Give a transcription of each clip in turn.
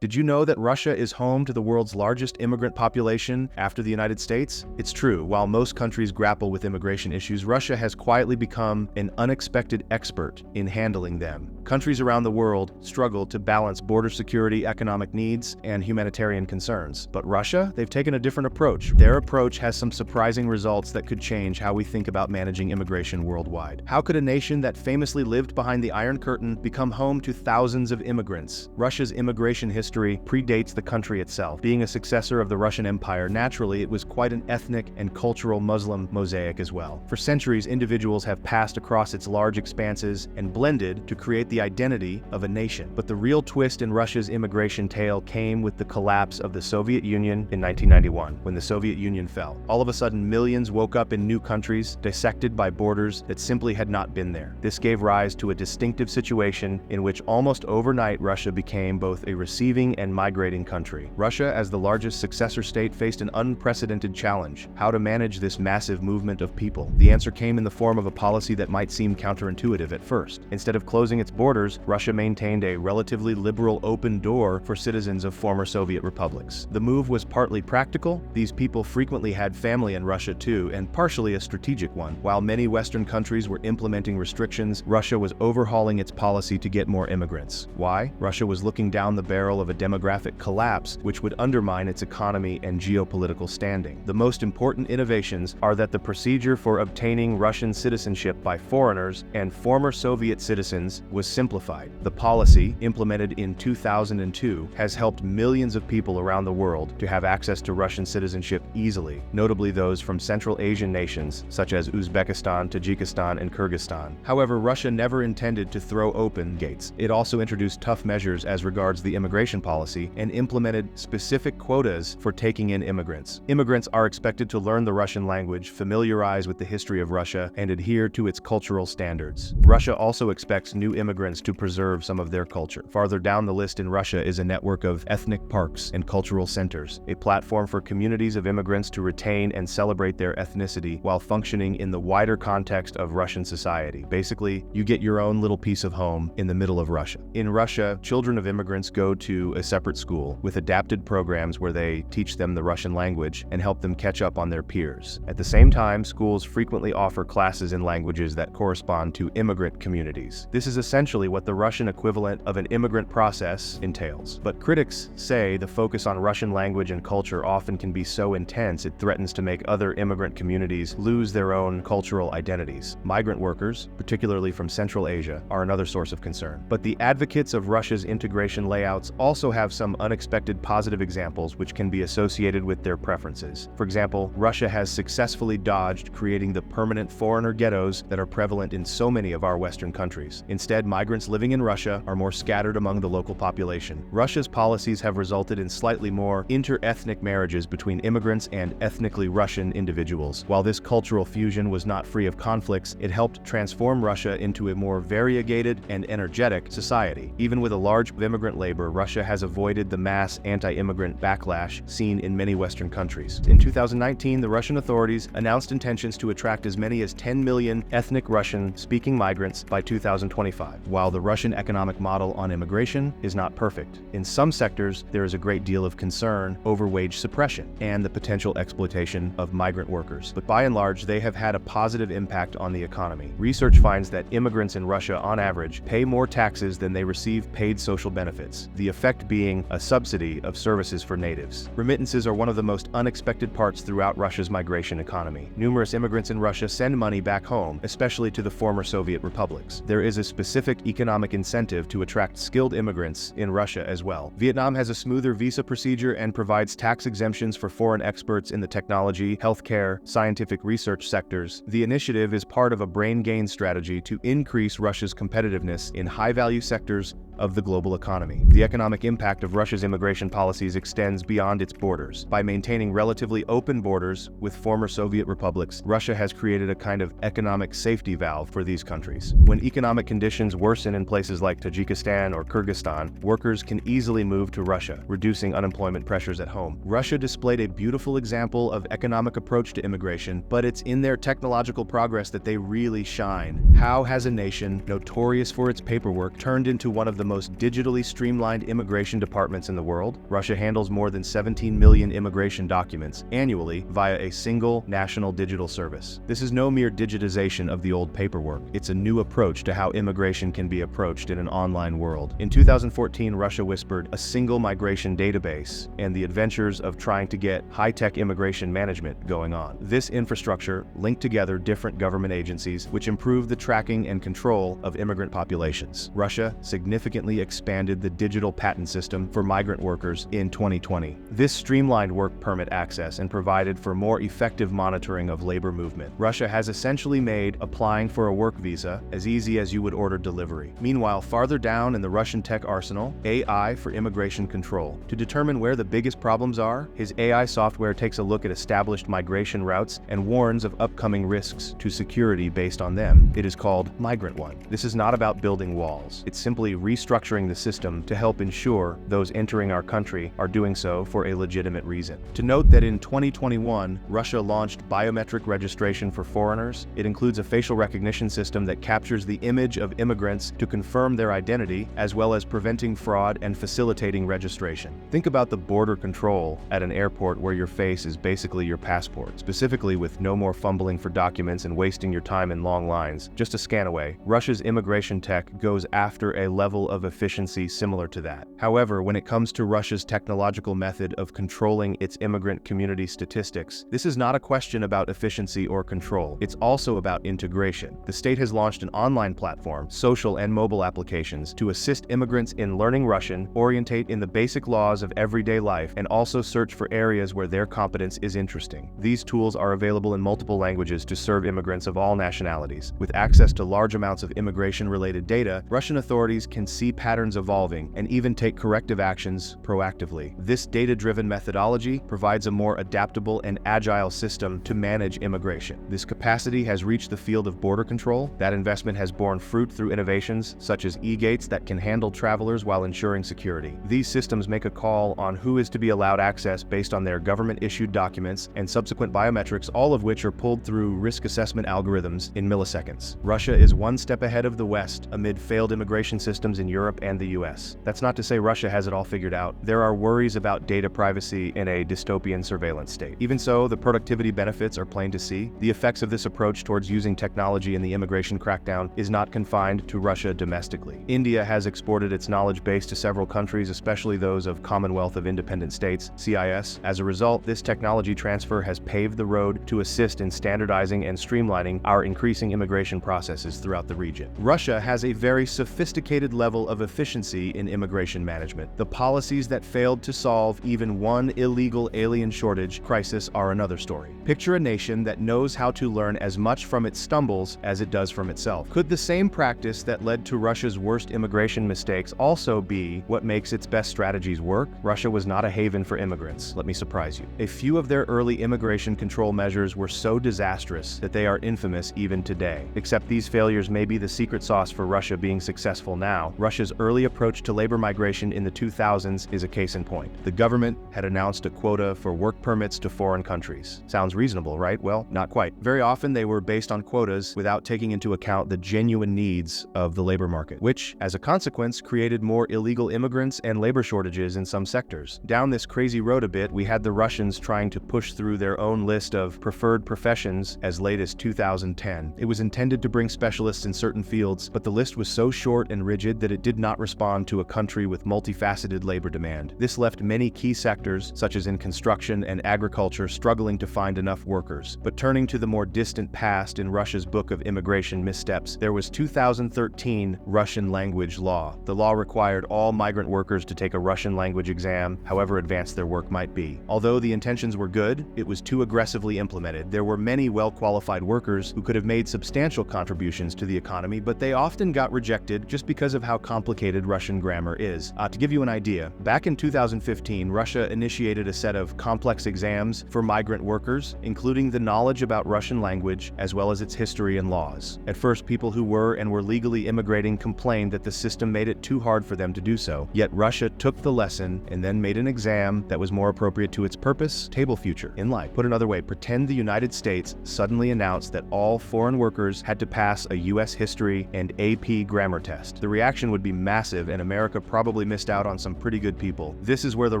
Did you know that Russia is home to the world's largest immigrant population after the United States? It's true, while most countries grapple with immigration issues, Russia has quietly become an unexpected expert in handling them. Countries around the world struggle to balance border security, economic needs, and humanitarian concerns. But Russia, they've taken a different approach. Their approach has some surprising results that could change how we think about managing immigration worldwide. How could a nation that famously lived behind the Iron Curtain become home to thousands of immigrants? Russia's immigration history predates the country itself. Being a successor of the Russian Empire, naturally, it was quite an ethnic and cultural Muslim mosaic as well. For centuries, individuals have passed across its large expanses and blended to create the identity of a nation. But the real twist in Russia's immigration tale came with the collapse of the Soviet Union in 1991, when the Soviet Union fell. All of a sudden, millions woke up in new countries, dissected by borders that simply had not been there. This gave rise to a distinctive situation in which almost overnight Russia became both a receiving and migrating country. Russia, as the largest successor state, faced an unprecedented challenge: how to manage this massive movement of people. The answer came in the form of a policy that might seem counterintuitive at first. Instead of closing its borders, Russia maintained a relatively liberal open door for citizens of former Soviet republics. The move was partly practical. These people frequently had family in Russia too, and partially a strategic one. While many Western countries were implementing restrictions, Russia was overhauling its policy to get more immigrants. Why? Russia was looking down the barrel of a demographic collapse which would undermine its economy and geopolitical standing. The most important innovations are that the procedure for obtaining Russian citizenship by foreigners and former Soviet citizens was simplified. The policy, implemented in 2002, has helped millions of people around the world to have access to Russian citizenship easily, notably those from Central Asian nations such as Uzbekistan, Tajikistan, and Kyrgyzstan. However, Russia never intended to throw open gates. It also introduced tough measures as regards the immigration policy and implemented specific quotas for taking in immigrants. Immigrants are expected to learn the Russian language, familiarize with the history of Russia, and adhere to its cultural standards. Russia also expects new immigrants to preserve some of their culture. Farther down the list in Russia is a network of ethnic parks and cultural centers, a platform for communities of immigrants to retain and celebrate their ethnicity while functioning in the wider context of Russian society. Basically, you get your own little piece of home in the middle of Russia. In Russia, children of immigrants go to a separate school with adapted programs where they teach them the Russian language and help them catch up on their peers. At the same time, schools frequently offer classes in languages that correspond to immigrant communities. This is essentially what the Russian equivalent of an immigrant process entails. But critics say the focus on Russian language and culture often can be so intense it threatens to make other immigrant communities lose their own cultural identities. Migrant workers, particularly from Central Asia, are another source of concern. But the advocates of Russia's integration layouts also have some unexpected positive examples which can be associated with their preferences. For example, Russia has successfully dodged creating the permanent foreigner ghettos that are prevalent in so many of our Western countries. Instead, migrants living in Russia are more scattered among the local population. Russia's policies have resulted in slightly more inter-ethnic marriages between immigrants and ethnically Russian individuals. While this cultural fusion was not free of conflicts, it helped transform Russia into a more variegated and energetic society. Even with a large immigrant labor, Russia has avoided the mass anti-immigrant backlash seen in many Western countries. In 2019, the Russian authorities announced intentions to attract as many as 10 million ethnic Russian-speaking migrants by 2025. While the Russian economic model on immigration is not perfect, in some sectors there is a great deal of concern over wage suppression and the potential exploitation of migrant workers. But by and large, they have had a positive impact on the economy. Research finds that immigrants in Russia, on average, pay more taxes than they receive paid social benefits, the effect being a subsidy of services for natives. Remittances are one of the most unexpected parts throughout Russia's migration economy. Numerous immigrants in Russia send money back home, especially to the former Soviet republics. There is a specific economic incentive to attract skilled immigrants in Russia as well. Vietnam has a smoother visa procedure and provides tax exemptions for foreign experts in the technology, healthcare, scientific research sectors. The initiative is part of a brain gain strategy to increase Russia's competitiveness in high-value sectors of the global economy. The economic impact of Russia's immigration policies extends beyond its borders. By maintaining relatively open borders with former Soviet republics, Russia has created a kind of economic safety valve for these countries. When economic conditions worsen in places like Tajikistan or Kyrgyzstan, workers can easily move to Russia, reducing unemployment pressures at home. Russia displayed a beautiful example of economic approach to immigration, but it's in their technological progress that they really shine. How has a nation notorious for its paperwork turned into one of the most digitally streamlined immigration departments in the world. Russia handles more than 17 million immigration documents annually via a single national digital service. This is no mere digitization of the old paperwork. It's a new approach to how immigration can be approached in an online world. In 2014, Russia whispered a single migration database and the adventures of trying to get high-tech immigration management going on. This infrastructure linked together different government agencies, which improved the tracking and control of immigrant populations. Russia significantly expanded the digital patent system for migrant workers in 2020. This streamlined work permit access and provided for more effective monitoring of labor movement. Russia has essentially made applying for a work visa as easy as you would order delivery. Meanwhile, farther down in the Russian tech arsenal, AI for immigration control. To determine where the biggest problems are, his AI software takes a look at established migration routes and warns of upcoming risks to security based on them. It is called Migrant One. This is not about building walls. It's simply restructuring the system to help ensure those entering our country are doing so for a legitimate reason. To note that in 2021, Russia launched biometric registration for foreigners. It includes a facial recognition system that captures the image of immigrants to confirm their identity, as well as preventing fraud and facilitating registration. Think about the border control at an airport where your face is basically your passport, specifically with no more fumbling for documents and wasting your time in long lines, just a scan away. Russia's immigration tech goes after a level of efficiency similar to that. However, when it comes to Russia's technological method of controlling its immigrant community statistics, this is not a question about efficiency or control. It's also about integration. The state has launched an online platform, social and mobile applications, to assist immigrants in learning Russian, orientate in the basic laws of everyday life, and also search for areas where their competence is interesting. These tools are available in multiple languages to serve immigrants of all nationalities. With access to large amounts of immigration-related data, Russian authorities can see patterns evolving and even take corrective actions proactively. This data-driven methodology provides a more adaptable and agile system to manage immigration. This capacity has reached the field of border control. That investment has borne fruit through innovations such as e-gates that can handle travelers while ensuring security. These systems make a call on who is to be allowed access based on their government-issued documents and subsequent biometrics, all of which are pulled through risk assessment algorithms in milliseconds. Russia is one step ahead of the West amid failed immigration systems in Europe and the US. That's not to say Russia has it all figured out. There are worries about data privacy in a dystopian surveillance state. Even so, the productivity benefits are plain to see. The effects of this approach towards using technology in the immigration crackdown is not confined to Russia domestically. India has exported its knowledge base to several countries, especially those of Commonwealth of Independent States, CIS. As a result, this technology transfer has paved the road to assist in standardizing and streamlining our increasing immigration processes throughout the region. Russia has a very sophisticated level of efficiency in immigration management. The policies that failed to solve even one illegal alien shortage crisis are another story. Picture a nation that knows how to learn as much from its stumbles as it does from itself. Could the same practice that led to Russia's worst immigration mistakes also be what makes its best strategies work? Russia was not a haven for immigrants, let me surprise you. A few of their early immigration control measures were so disastrous that they are infamous even today. Except these failures may be the secret sauce for Russia being successful now. Russia's early approach to labor migration in the 2000s is a case in point. The government had announced a quota for work permits to foreign countries. Sounds reasonable, right? Well, not quite. Very often they were based on quotas without taking into account the genuine needs of the labor market, which, as a consequence, created more illegal immigrants and labor shortages in some sectors. Down this crazy road a bit, we had the Russians trying to push through their own list of preferred professions as late as 2010. It was intended to bring specialists in certain fields, but the list was so short and rigid that it did not respond to a country with multifaceted labor demand. This left many key sectors, such as in construction and agriculture, struggling to find enough workers. But turning to the more distant past in Russia's book of immigration missteps, there was 2013 Russian language law. The law required all migrant workers to take a Russian language exam, however advanced their work might be. Although the intentions were good, it was too aggressively implemented. There were many well-qualified workers who could have made substantial contributions to the economy, but they often got rejected just because of how complicated Russian grammar is. To give you an idea, back in 2015, Russia initiated a set of complex exams for migrant workers, including the knowledge about Russian language as well as its history and laws. At first, people who were legally immigrating complained that the system made it too hard for them to do so. Yet Russia took the lesson and then made an exam that was more appropriate to its purpose, table future, in life. Put another way, pretend the United States suddenly announced that all foreign workers had to pass a US history and AP grammar test. The reaction would would be massive, and America probably missed out on some pretty good people. This is where the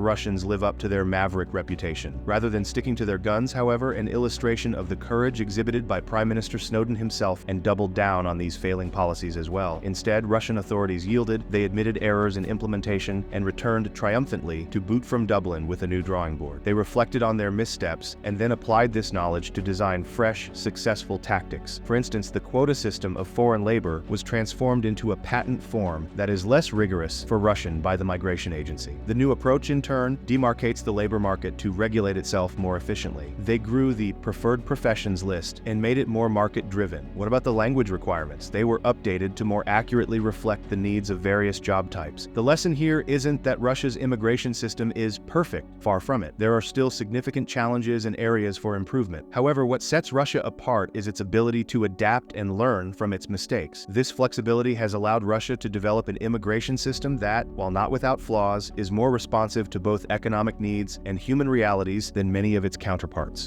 Russians live up to their maverick reputation. Rather than sticking to their guns, however, an illustration of the courage exhibited by Prime Minister Snowden himself, and doubled down on these failing policies as well. Instead, Russian authorities yielded, they admitted errors in implementation, and returned triumphantly to boot from Dublin with a new drawing board. They reflected on their missteps, and then applied this knowledge to design fresh, successful tactics. For instance, the quota system of foreign labor was transformed into a patent form that is less rigorous for Russian by the Migration Agency. The new approach, in turn, demarcates the labor market to regulate itself more efficiently. They grew the preferred professions list and made it more market-driven. What about the language requirements? They were updated to more accurately reflect the needs of various job types. The lesson here isn't that Russia's immigration system is perfect. Far from it. There are still significant challenges and areas for improvement. However, what sets Russia apart is its ability to adapt and learn from its mistakes. This flexibility has allowed Russia to develop an immigration system that, while not without flaws, is more responsive to both economic needs and human realities than many of its counterparts.